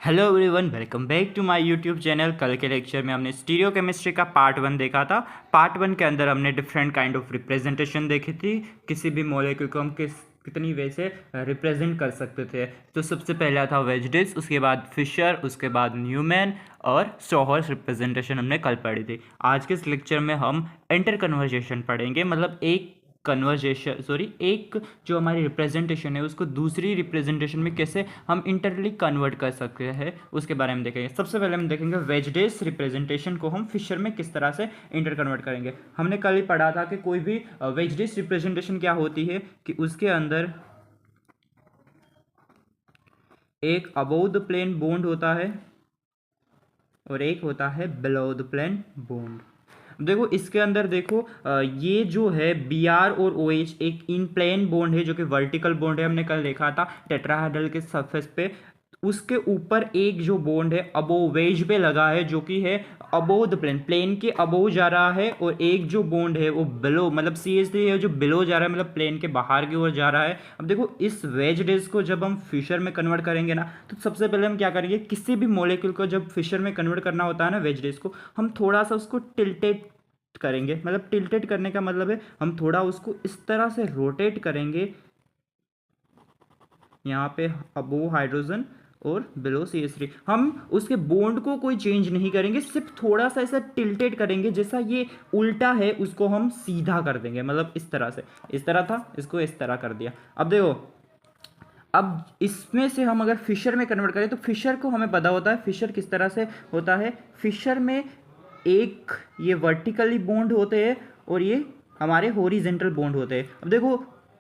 Hello everyone, welcome back to my YouTube channel. कल के lecture में हमने स्टीरियो केमिस्ट्री का पार्ट 1 देखा था। पार्ट 1 के अंदर हमने डिफरेंट काइंड ऑफ रिप्रेजेंटेशन देखी थी। किसी भी मॉलिक्यूल को हम कितनी वे से रिप्रेजेंट कर सकते थे। तो सबसे पहला था वेजडिस, उसके बाद फिशर, उसके बाद न्यूमैन और स्टोहर्स रिप्रेजेंटेशन हमने कल पढ़ी थी। आज के इस लेक्चर में हम इंटर कन्वर्जेशन पढ़ेंगे, मतलब एक जो हमारी रिप्रेजेंटेशन है उसको दूसरी रिप्रेजेंटेशन में कैसे हम इंटरली कन्वर्ट कर सकते हैं उसके बारे में देखेंगे। सबसे पहले हम देखेंगे वेजडेस रिप्रेजेंटेशन को हम फिशर में किस तरह से इंटर कन्वर्ट करेंगे। हमने कल ही पढ़ा था कि कोई भी वेजडेस रिप्रेजेंटेशन क्या होती है कि उसके अंदर एक अबोव द प्लेन बॉन्ड होता है और एक होता है बिलो द प्लेन बॉन्ड। देखो इसके अंदर देखो, ये जो है बी आर और ओ एच एक इन प्लेन बॉन्ड है जो कि वर्टिकल बॉन्ड है। हमने कल देखा था टेट्राहेड्रल के सरफेस पे उसके ऊपर एक जो बॉन्ड है अबोव वेज पे लगा है जो कि है अबोव द प्लेन के अबोव जा रहा है, और एक जो बॉन्ड है वो बिलो मतलब CH3 है जो बिलो जा रहा है, मतलब प्लेन के बाहर की ओर जा रहा है। अब देखो इस वेज डेज को जब हम फिशर में कन्वर्ट करेंगे ना, तो सबसे पहले हम क्या करेंगे, किसी भी मॉलिक्यूल को जब फिशर में कन्वर्ट करना होता है ना वेज डेज को, हम थोड़ा सा उसको टिल्टेड करेंगे। मतलब टिल्टेड करने का मतलब है हम थोड़ा उसको इस तरह से रोटेट करेंगे, यहाँ पे अबो हाइड्रोजन और बिलो CH3। हम उसके बॉन्ड को कोई चेंज नहीं करेंगे, सिर्फ थोड़ा सा ऐसा टिल्टेड करेंगे, जैसा ये उल्टा है उसको हम सीधा कर देंगे। मतलब इस तरह से, इस तरह था, इसको इस तरह कर दिया। अब देखो, अब इसमें से हम अगर फिशर में कन्वर्ट करें तो फिशर को हमें पता होता है फिशर किस तरह से होता है। फिशर में एक ये वर्टिकली बॉन्ड होते हैं और ये हमारे हॉरिजेंटल बॉन्ड होते हैं। अब देखो,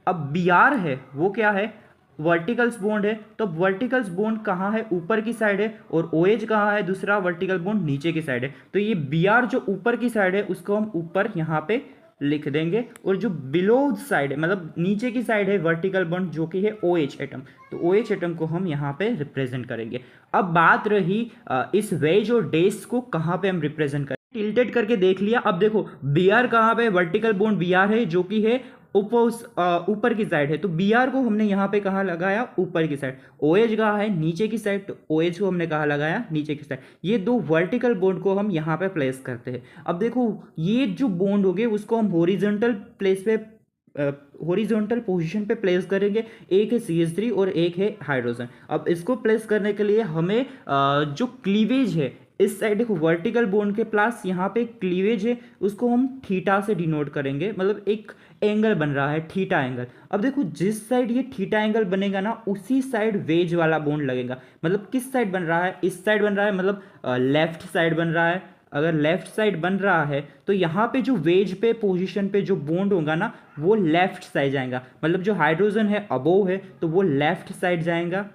अब बी आर है वो क्या है, वर्टिकल्स बॉन्ड है। तो वर्टिकल्स बॉन्ड कहाँ है, ऊपर की साइड है, और ओ एच कहाँ है, दूसरा वर्टिकल बॉन्ड नीचे की साइड है। तो ये बी आर जो ऊपर की साइड है उसको हम ऊपर यहाँ पे लिख देंगे, और जो बिलो साइड है मतलब नीचे की साइड है वर्टिकल बॉन्ड जो कि है ओ एच एटम, तो ओ एच एटम को हम यहाँ पे रिप्रेजेंट करेंगे। अब बात रही इस वेज और डेस को कहाँ पे हम रिप्रेजेंट करें। टिल्टेड करके देख लिया। अब देखो बी आर कहाँ पे, वर्टिकल बॉन्ड बी आर है जो कि है ऊपर की साइड है, तो बी आर को हमने यहाँ पे कहाँ लगाया, ऊपर की साइड। ओ एच कहाँ है, नीचे की साइड, तो ओ एच को हमने कहाँ लगाया, नीचे की साइड। ये दो वर्टिकल बॉन्ड को हम यहाँ पे प्लेस करते हैं। अब देखो ये जो बॉन्ड हो गए उसको हम हॉरिजॉन्टल प्लेस पे हॉरिजॉन्टल पोजीशन पे प्लेस करेंगे। एक है CH3 और एक है हाइड्रोजन। अब इसको प्लेस करने के लिए हमें जो क्लीवेज है इस साइड देखो, वर्टिकल बॉन्ड के प्लस यहाँ पे क्लीवेज है, उसको हम थीटा से डिनोट करेंगे। मतलब एक एंगल बन रहा है थीटा एंगल। अब देखो जिस साइड ये थीटा एंगल बनेगा ना उसी साइड वेज वाला बॉन्ड लगेगा। मतलब किस साइड बन रहा है, इस साइड बन रहा है, मतलब लेफ्ट साइड बन रहा है। अगर लेफ्ट साइड बन रहा है तो यहाँ पे जो वेज पे पोजीशन पे जो बॉन्ड होगा ना वो लेफ्ट साइड जाएगा। मतलब जो हाइड्रोजन है अबोव है तो वो लेफ्ट साइड जाएगा,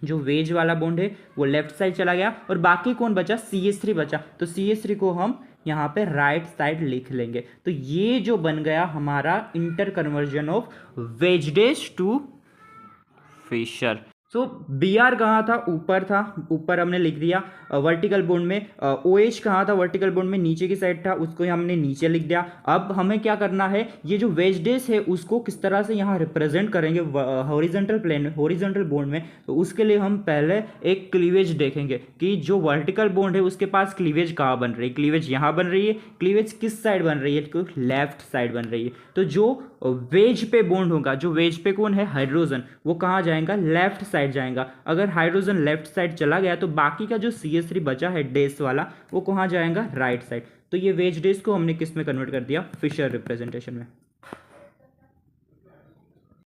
जो वेज वाला बॉन्ड है वो लेफ्ट साइड चला गया, और बाकी कौन बचा, CH3 बचा। तो CH3 को हम यहाँ पे राइट साइड लिख लेंगे। तो ये जो बन गया हमारा interconversion of wedge dash to Fischer. So B R कहाँ था, ऊपर था, ऊपर हमने लिख दिया वर्टिकल बॉन्ड में। ओ एच कहाँ था, वर्टिकल बॉन्ड में नीचे की साइड था, उसको हमने नीचे लिख दिया। अब हमें क्या करना है, ये जो वेजडेस है उसको किस तरह से यहाँ रिप्रेजेंट करेंगे हॉरिजॉन्टल प्लेन, हॉरिजॉन्टल बॉन्ड में। तो उसके लिए हम पहले एक क्लीवेज देखेंगे कि जो वर्टिकल बॉन्ड है उसके पास क्लीवेज कहाँ बन रही है। क्लीवेज यहाँ बन रही है, क्लीवेज किस साइड बन रही है, तो लेफ्ट साइड बन रही है। तो जो वेज पे बॉन्ड होगा, जो वेज पे कौन है, हाइड्रोजन, वो कहाँ जाएगा, लेफ्ट साइड जाएगा। अगर हाइड्रोजन लेफ्ट साइड चला गया तो बाकी का जो CH3 बचा है डेस वाला वो कहाँ जाएगा, राइट साइड। तो ये वेज डेस को हमने किस में कन्वर्ट कर दिया, फिशर रिप्रेजेंटेशन में।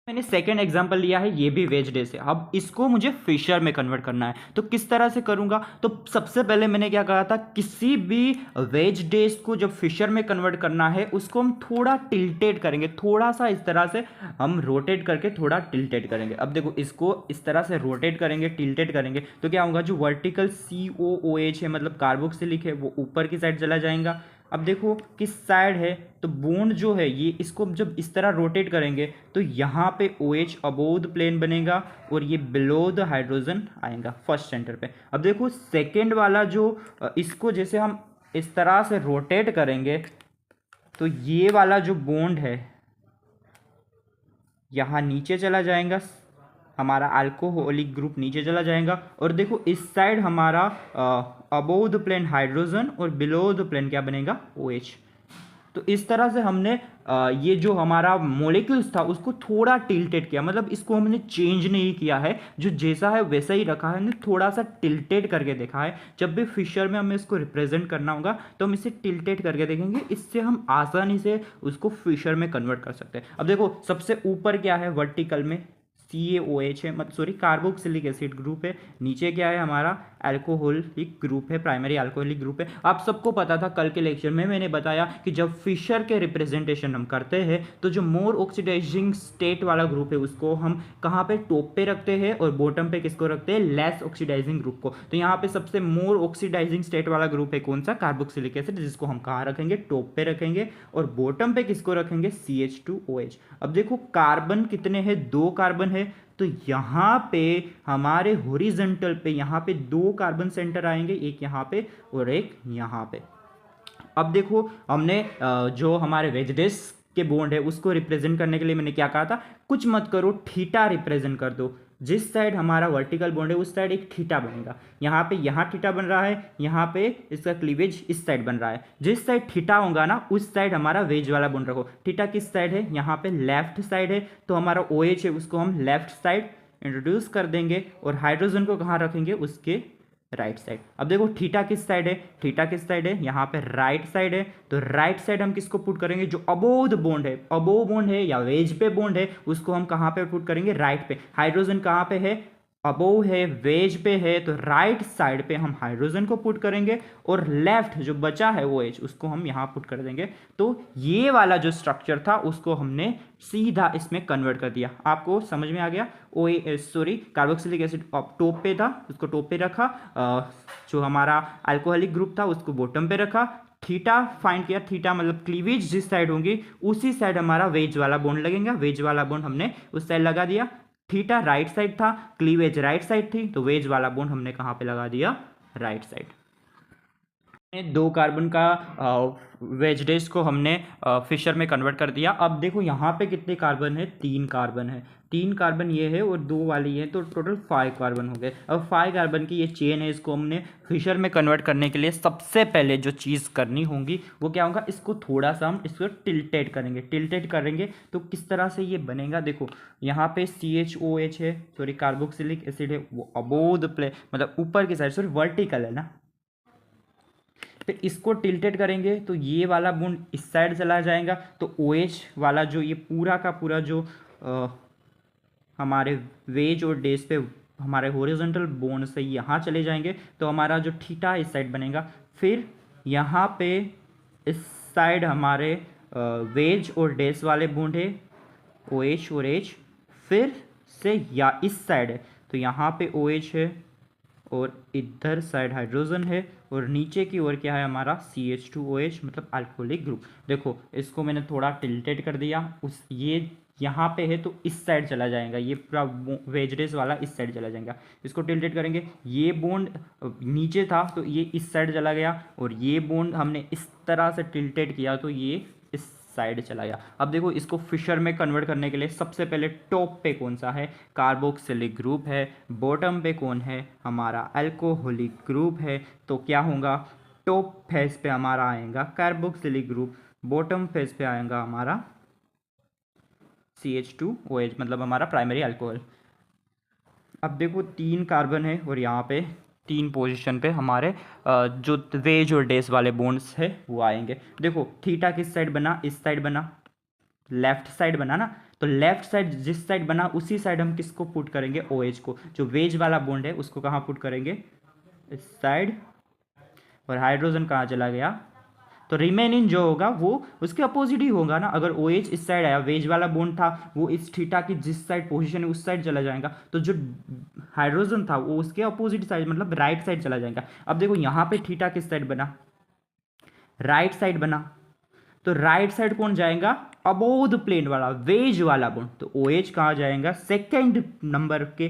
मैंने सेकेंड एग्जांपल लिया है, ये भी वेज डे से। अब इसको मुझे फिशर में कन्वर्ट करना है, तो किस तरह से करूंगा। तो सबसे पहले मैंने क्या कहा था, किसी भी वेज डेज को जब फिशर में कन्वर्ट करना है उसको हम थोड़ा टिल्टेड करेंगे, थोड़ा सा इस तरह से हम रोटेट करके थोड़ा टिल्टेड करेंगे। अब देखो इसको इस तरह से रोटेट करेंगे, टिल्टेड करेंगे, तो क्या होगा, जो वर्टिकल COOH है मतलब कार्बोक्सिलिक है वो ऊपर की साइड चला जाएगा। अब देखो किस साइड है, तो बॉन्ड जो है ये, इसको जब इस तरह रोटेट करेंगे तो यहाँ पे OH अबोव द प्लेन बनेगा और ये बिलो द हाइड्रोजन आएगा फर्स्ट सेंटर पे। अब देखो सेकेंड वाला जो इसको जैसे हम इस तरह से रोटेट करेंगे तो ये वाला जो बॉन्ड है यहाँ नीचे चला जाएगा, हमारा अल्कोहलिक ग्रुप नीचे चला जाएगा। और देखो इस साइड हमारा अबोव द प्लेन हाइड्रोजन और बिलो द प्लेन क्या बनेगा, OH। तो इस तरह से हमने ये जो हमारा मोलिक्यूल्स था उसको थोड़ा टिल्टेड किया, मतलब इसको हमने चेंज नहीं किया है, जो जैसा है वैसा ही रखा है, हमने थोड़ा सा टिल्टेड करके देखा है। जब भी फिशर में हमें इसको रिप्रेजेंट करना होगा तो हम इसे टिल्टेड करके देखेंगे, इससे हम आसानी से उसको फिशर में कन्वर्ट कर सकते हैं। अब देखो सबसे ऊपर क्या है वर्टिकल में, CaOH है, मतलब सॉरी कार्बोक्सिलिक एसिड ग्रुप है। नीचे क्या है हमारा अल्कोहलिक ग्रुप है, प्राइमरी अल्कोहलिक ग्रुप है। आप सबको पता था, कल के लेक्चर में मैंने बताया कि जब फिशर के रिप्रेजेंटेशन हम करते हैं तो जो मोर ऑक्सीडाइजिंग स्टेट वाला ग्रुप है उसको हम कहाँ पे, टॉप पे रखते हैं, और बॉटम पे किसको रखते हैं, लेस ऑक्सीडाइजिंग ग्रुप को। तो यहाँ पे सबसे मोर ऑक्सीडाइजिंग स्टेट वाला ग्रुप है कौन सा, कार्बोक्सिलिक एसिड, जिसको हम कहाँ रखेंगे, टॉप पे रखेंगे। और बॉटम पे किसको रखेंगे, CH2OH। अब देखो कार्बन कितने हैं, 2 कार्बन है, तो यहाँ पे हमारे हॉरिजॉन्टल पे यहाँ पे 2 कार्बन सेंटर आएंगे, एक यहाँ पे और एक यहाँ पे। अब देखो हमने जो हमारे वेजडेस के बॉन्ड है उसको रिप्रेजेंट करने के लिए मैंने क्या कहा था, कुछ मत करो, थीटा रिप्रेजेंट कर दो। जिस साइड हमारा वर्टिकल बॉन्ड है उस साइड एक थीटा बनेगा। यहाँ पे यहाँ थीटा बन रहा है, यहाँ पे इसका क्लीवेज इस साइड बन रहा है। जिस साइड थीटा होगा ना उस साइड हमारा वेज वाला बॉन्ड रखो। थीटा किस साइड है, यहाँ पे लेफ्ट साइड है, तो हमारा OH है उसको हम लेफ्ट साइड इंट्रोड्यूस कर देंगे, और हाइड्रोजन को कहाँ रखेंगे, उसके राइट साइड। अब देखो थीटा किस साइड है, थीटा किस साइड है, यहाँ पे राइट साइड है, तो राइट साइड हम किसको पुट करेंगे, जो अबोव द बॉन्ड है, अबोव बॉन्ड है या वेज पे बॉन्ड है, उसको हम कहाँ पे पुट करेंगे, राइट पे। हाइड्रोजन कहाँ पे है, अबोव है, वेज पे है, तो राइट साइड पे हम हाइड्रोजन को पुट करेंगे, और लेफ्ट जो बचा है OH उसको हम यहाँ पुट कर देंगे। तो ये वाला जो स्ट्रक्चर था उसको हमने सीधा इसमें कन्वर्ट कर दिया। आपको समझ में आ गया। कार्बोक्सिलिक एसिड टॉप पे था, उसको टॉप पे रखा, जो हमारा अल्कोहलिक ग्रुप था उसको बॉटम पे रखा, थीटा फाइंड किया, थीटा मतलब क्लीवेज जिस साइड होंगी उसी साइड हमारा वेज वाला बॉन्ड लगेगा, वेज वाला बॉन्ड हमने उस साइड लगा दिया। थीटा राइट साइड था, क्लीवेज राइट साइड थी, तो वेज वाला बॉन्ड हमने कहाँ पे लगा दिया, राइट साइड। 2 कार्बन का वेजडेस को हमने फिशर में कन्वर्ट कर दिया। अब देखो यहाँ पे कितने कार्बन है, 3 कार्बन है, 3 कार्बन ये है और 2 वाली है, तो टोटल 5 कार्बन हो गए। अब 5 कार्बन की ये चेन है, इसको हमने फिशर में कन्वर्ट करने के लिए सबसे पहले जो चीज़ करनी होगी वो क्या होगा, इसको थोड़ा सा हम इसको टिल्टेड करेंगे। टिल्टेड करेंगे तो किस तरह से ये बनेगा, देखो यहाँ पे CHOH है, सॉरी कार्बोक्सिलिक एसिड है, वो अबोव द प्लेन मतलब ऊपर की साइड, सॉरी वर्टिकल है ना, फिर इसको टिल्टेड करेंगे तो ये वाला बॉन्ड इस साइड चला जाएगा, तो OH वाला जो ये पूरा का पूरा जो हमारे वेज और डेज पे हमारे हॉरिजॉन्टल बॉन्ड से यहाँ चले जाएंगे, तो हमारा जो थीटा इस साइड बनेगा। फिर यहाँ पे इस साइड हमारे वेज और डेज वाले बॉन्ड है, OH और H, फिर से या इस साइड है तो यहाँ पे OH है और इधर साइड हाइड्रोजन है, और नीचे की ओर क्या है हमारा CH2OH मतलब अल्कोहलिक ग्रुप। देखो इसको मैंने थोड़ा टिल्टेड कर दिया, उस ये यहाँ पे है तो इस साइड चला जाएगा, ये पूरा वेजडेस वाला इस साइड चला जाएगा। इसको टिल्टेड करेंगे, ये बॉन्ड नीचे था तो ये इस साइड चला गया, और ये बॉन्ड हमने इस तरह से टिल्टेड किया तो ये इस साइड चला गया। अब देखो इसको फिशर में कन्वर्ट करने के लिए सबसे पहले टॉप पे कौन सा है, कार्बोक्सिलिक ग्रुप है, बॉटम पे कौन है, हमारा अल्कोहलिक ग्रुप है, तो क्या होगा, टॉप फेज पे हमारा आएगा कार्बोक्सिलिक ग्रुप, बॉटम फेज पे आएगा हमारा CH2OH मतलब हमारा प्राइमरी अल्कोहल। अब देखो 3 कार्बन है और यहाँ पे 3 पोजीशन पे हमारे जो वेज और डेस वाले बॉन्ड्स है वो आएंगे। देखो थीटा किस साइड बना, इस साइड बना, लेफ्ट साइड बना ना, तो लेफ्ट साइड जिस साइड बना उसी साइड हम किसको पुट करेंगे, OH को। जो वेज वाला बॉन्ड है उसको कहाँ पुट करेंगे, इस साइड, और हाइड्रोजन कहाँ चला गया, तो रिमेनिंग जो होगा वो उसके अपोजिट ही होगा ना। अगर OH इस साइड आया, वेज वाला बॉन्ड था वो इस थीटा की जिस साइड पोजीशन है उस साइड चला जाएगा, तो जो हाइड्रोजन था वो उसके अपोजिट साइड मतलब राइट साइड चला जाएगा। अब देखो यहाँ पे थीटा किस साइड बना, राइट साइड बना, तो राइट साइड कौन जाएगा, अबोव द प्लेन वाला वेज वाला बॉन्ड, तो OH कहाँ जाएगा, सेकेंड नंबर के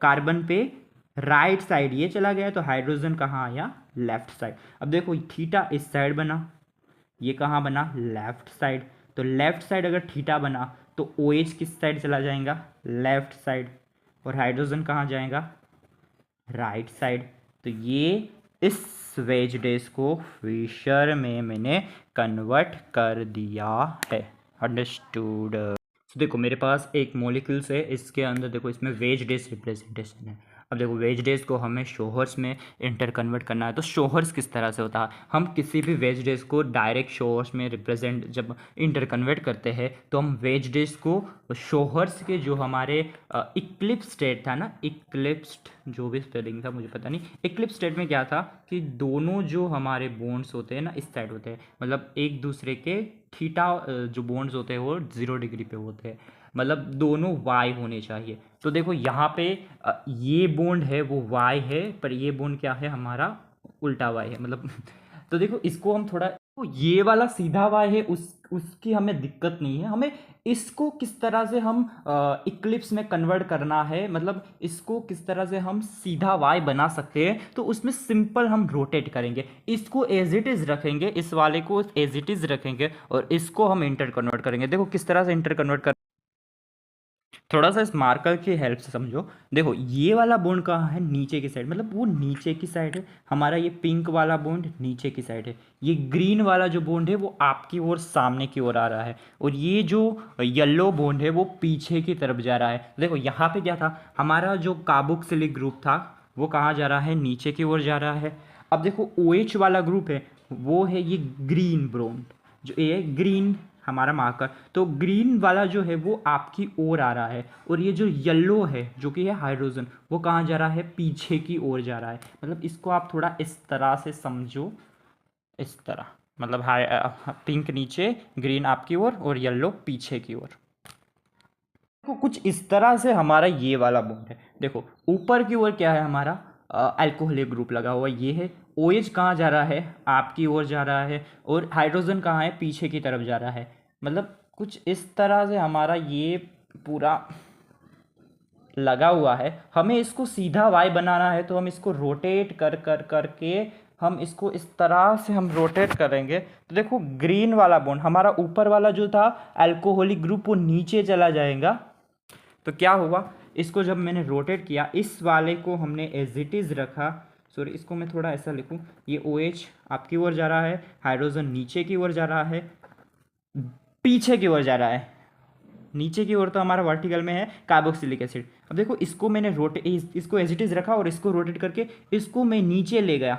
कार्बन पे राइट साइड ये चला गया, तो हाइड्रोजन कहाँ आया, लेफ्ट साइड। अब देखो थीटा इस साइड बना, ये कहाँ बना, लेफ्ट साइड, तो लेफ्ट साइड अगर थीटा बना तो OH किस साइड चला जाएगा, लेफ्ट साइड, और हाइड्रोजन कहाँ जाएगा, राइट साइड। तो ये इस वेज डेज को फिशर में मैंने कन्वर्ट कर दिया है। अंडरस्टूड। तो देखो मेरे पास एक मॉलिक्यूल्स है, इसके अंदर देखो इसमें वेज डेज रिप्रेजेंटेशन है। अब देखो वेज डेज को हमें शोहर्स में इंटर कन्वर्ट करना है। तो शोहर्स किस तरह से होता है, हम किसी भी वेज डेज को डायरेक्ट शोहर्स में रिप्रेजेंट जब इंटर कन्वर्ट करते हैं तो हम वेज डेज को शोहर्स के जो हमारे इक्लिप्स स्टेट था ना, इक्लिप्स्ड जो भी स्पेलिंग था मुझे पता नहीं, इक्लिप्स स्टेट में क्या था कि दोनों जो हमारे बोन्ड्स होते हैं ना इस साइड होते हैं, मतलब एक दूसरे के थीटा जो बोन्ड्स होते हैं वो 0 डिग्री पे होते हैं, मतलब दोनों वाई होने चाहिए। तो देखो यहाँ पे ये बॉन्ड है वो वाई है, पर ये बॉन्ड क्या है हमारा उल्टा वाई है, मतलब तो देखो इसको हम थोड़ा, तो ये वाला सीधा वाई है, उसकी हमें दिक्कत नहीं है, हमें इसको किस तरह से हम इक्लिप्स में कन्वर्ट करना है, मतलब इसको किस तरह से हम सीधा वाई बना सकते हैं। तो उसमें सिंपल हम रोटेट करेंगे, इसको एज इट इज रखेंगे, इस वाले को एज इट इज रखेंगे और इसको हम इंटर कन्वर्ट करेंगे। देखो किस तरह से इंटर कन्वर्ट कर, थोड़ा सा इस मार्कर की हेल्प से समझो। देखो ये वाला बॉन्ड कहाँ है, नीचे की साइड, मतलब वो नीचे की साइड है हमारा, ये पिंक वाला बॉन्ड नीचे की साइड है, ये ग्रीन वाला जो बॉन्ड है वो आपकी ओर सामने की ओर आ रहा है, और ये जो येलो बॉन्ड है वो पीछे की तरफ जा रहा है। देखो यहाँ पे क्या था, हमारा जो कार्बोक्सिलिक ग्रुप था वो कहाँ जा रहा है, नीचे की ओर जा रहा है। अब देखो OH वाला ग्रुप है वो है ये ग्रीन बॉन्ड, जो ये ग्रीन हमारा मार्कर, तो ग्रीन वाला जो है वो आपकी ओर आ रहा है, और ये जो येलो है जो कि है हाइड्रोजन वो कहाँ जा रहा है, पीछे की ओर जा रहा है। मतलब इसको आप थोड़ा इस तरह से समझो, इस तरह, मतलब पिंक नीचे, ग्रीन आपकी ओर और येलो पीछे की ओर। देखो कुछ इस तरह से हमारा ये वाला बॉन्ड है। देखो ऊपर की ओर क्या है हमारा, अल्कोहलिक ग्रुप लगा हुआ ये है, OH कहाँ जा रहा है, आपकी ओर जा रहा है, और हाइड्रोजन कहाँ है, पीछे की तरफ जा रहा है। मतलब कुछ इस तरह से हमारा ये पूरा लगा हुआ है। हमें इसको सीधा वाई बनाना है तो हम इसको रोटेट कर कर करके हम इसको इस तरह से हम रोटेट करेंगे। तो देखो ग्रीन वाला बॉन्ड हमारा ऊपर वाला जो था अल्कोहलिक ग्रुप वो नीचे चला जाएगा। तो क्या हुआ, इसको जब मैंने रोटेट किया, इस वाले को हमने एज इट इज़ रखा, सॉरी इसको मैं थोड़ा ऐसा लिखूं, ये OH आपकी ओर जा रहा है, हाइड्रोजन नीचे की ओर जा रहा है, पीछे की ओर जा रहा है, नीचे की ओर तो हमारा वर्टिकल में है कार्बोक्सिलिक एसिड। अब देखो इसको मैंने इसको एज इट इज़ रखा और इसको रोटेट करके इसको मैं नीचे ले गया,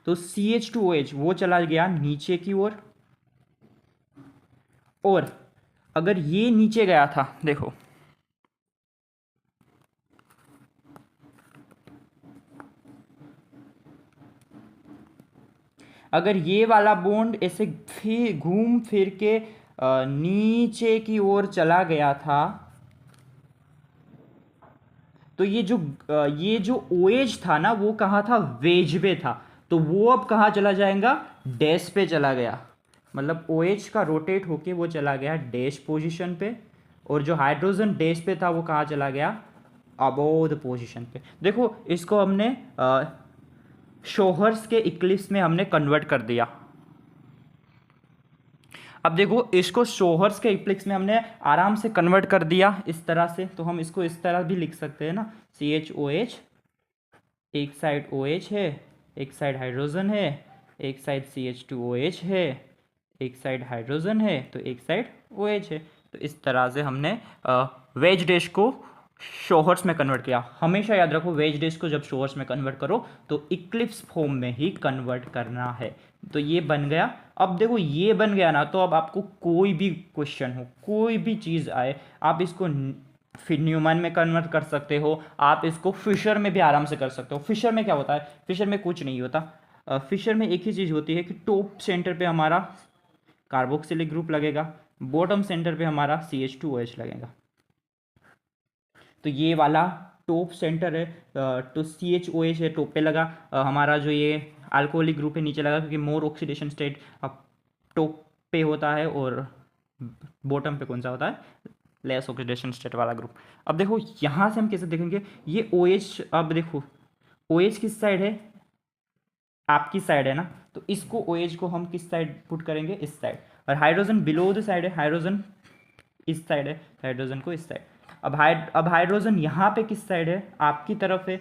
तो CH2OH वो चला गया नीचे की ओर। और अगर ये नीचे गया था, देखो अगर ये वाला बॉन्ड ऐसे फिर घूम फिर के नीचे की ओर चला गया था, तो ये जो OH था ना वो कहाँ था, वेज पे था, तो वो अब कहाँ चला जाएगा, डैश पे चला गया। मतलब OH का रोटेट होके वो चला गया डैश पोजीशन पे, और जो हाइड्रोजन डैश पे था वो कहाँ चला गया, अबोव द पोजीशन पे। देखो इसको हमने शोहर्स के इक्लिप्स में हमने कन्वर्ट कर दिया। अब देखो इसको शोहर्स के इक्लिप्स में हमने आराम से कन्वर्ट कर दिया इस तरह से, तो हम इसको इस तरह भी लिख सकते हैं ना, CHOH, एक साइड OH है, एक साइड हाइड्रोजन है, एक साइड CH2OH है, एक साइड हाइड्रोजन है, तो एक साइड OH है। तो इस तरह से हमने वेज डैश को शोहर्स में कन्वर्ट किया। हमेशा याद रखो वेज डैश को जब शोहर्स में कन्वर्ट करो तो इक्लिप्स फॉर्म में ही कन्वर्ट करना है। तो ये बन गया। अब देखो ये बन गया ना, तो अब आपको कोई भी क्वेश्चन हो, कोई भी चीज़ आए, आप इसको फिर न्यूमैन में कन्वर्ट कर सकते हो, आप इसको फिशर में भी आराम से कर सकते हो। फिशर में क्या होता है, फिशर में कुछ नहीं होता। फिशर में एक ही चीज़ होती है कि टॉप सेंटर पे हमारा कार्बोक्सिलिक ग्रुप लगेगा, बॉटम सेंटर पे हमारा CH2OH लगेगा। तो ये वाला टॉप सेंटर है, तो CHOH है टॉप पे लगा, हमारा जो ये अल्कोहलिक ग्रुप है नीचे लगा, क्योंकि मोर ऑक्सीडेशन स्टेट टॉप पे होता है और बॉटम पे कौन सा होता है, लेस ऑक्सीडेशन स्टेट वाला ग्रुप। अब देखो यहाँ से हम कैसे देखेंगे ये OH, अब देखो OH किस साइड है, आपकी साइड है ना, तो इसको OH को हम किस साइड पुट करेंगे, इस साइड, और हाइड्रोजन बिलो द साइड है, हाइड्रोजन इस साइड है, हाइड्रोजन को इस साइड। अब हाइड्रोजन यहाँ पे किस साइड है, आपकी तरफ है,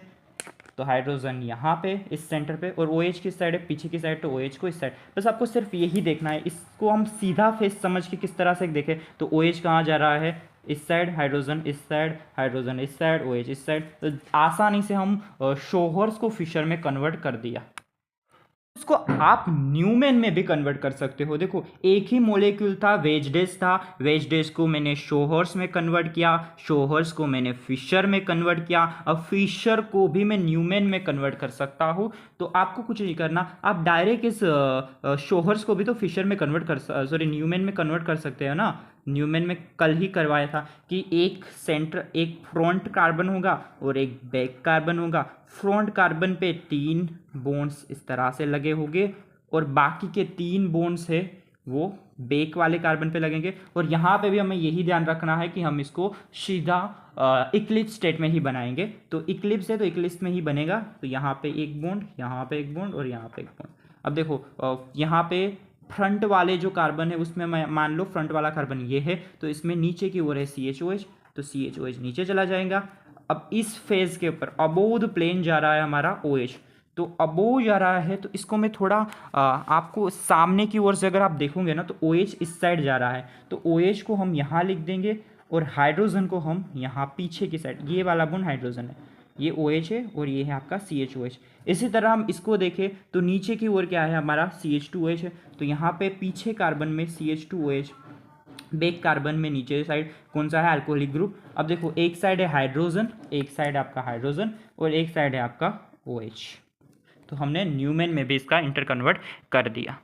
तो हाइड्रोजन यहाँ पे इस सेंटर पे, और OH किस साइड है, पीछे की साइड, तो OH को इस साइड। बस आपको सिर्फ यही देखना है। इसको हम सीधा फेस समझ के किस तरह से देखें, तो OH कहाँ जा रहा है, इस साइड, हाइड्रोजन इस साइड, हाइड्रोजन इस साइड, OH इस साइड। तो आसानी से हम शोहर्स को फिशर में कन्वर्ट कर दिया। उसको आप न्यूमेन में भी कन्वर्ट कर सकते हो। देखो एक ही मोलेक्यूल था, वेजडेस था, वेजडेस को मैंने शोहर्स में कन्वर्ट किया, शोहर्स को मैंने फिशर में कन्वर्ट किया, अब फिशर को भी मैं न्यूमेन में कन्वर्ट कर सकता हूँ। तो आपको कुछ नहीं करना, आप डायरेक्ट इस शोहर्स को भी तो फिशर में कन्वर्ट कर, सॉरी न्यूमेन में कन्वर्ट कर सकते हो ना। न्यूमेन में कल ही करवाया था कि एक सेंटर, एक फ्रंट कार्बन होगा और एक बैक कार्बन होगा। फ्रंट कार्बन पे 3 बॉन्ड्स इस तरह से लगे होंगे और बाकी के 3 बॉन्ड्स है वो बैक वाले कार्बन पे लगेंगे। और यहाँ पे भी हमें यही ध्यान रखना है कि हम इसको सीधा इक्लिप्स स्टेट में ही बनाएंगे। तो इक्लिप्स है तो इक्लिप्स में ही बनेगा। तो यहाँ पे एक बॉन्ड, यहाँ पे एक बॉन्ड और यहाँ पे एक बॉन्ड। अब देखो यहाँ पे फ्रंट वाले जो कार्बन है उसमें मान लो फ्रंट वाला कार्बन ये है, तो इसमें नीचे की ओर है CHOH, तो CHOH नीचे चला जाएगा। अब इस फेज के ऊपर अबोव द प्लेन जा रहा है हमारा OH, तो अबोव जा रहा है तो इसको मैं थोड़ा आपको सामने की ओर से अगर आप देखोगे ना, तो OH इस साइड जा रहा है, तो OH को हम यहाँ लिख देंगे और हाइड्रोजन को हम यहाँ पीछे की साइड, ये वाला बॉन्ड हाइड्रोजन है, ये OH है और ये है आपका CHOH। इसी तरह हम इसको देखें तो नीचे की ओर क्या है हमारा CH2OH है, तो यहाँ पे पीछे कार्बन में CH2OH, बैक कार्बन में नीचे साइड कौन सा है, अल्कोहलिक ग्रुप। अब देखो एक साइड है हाइड्रोजन, एक साइड आपका हाइड्रोजन और एक साइड है आपका OH। तो हमने न्यूमेन में भी इसका इंटर कन्वर्ट कर दिया।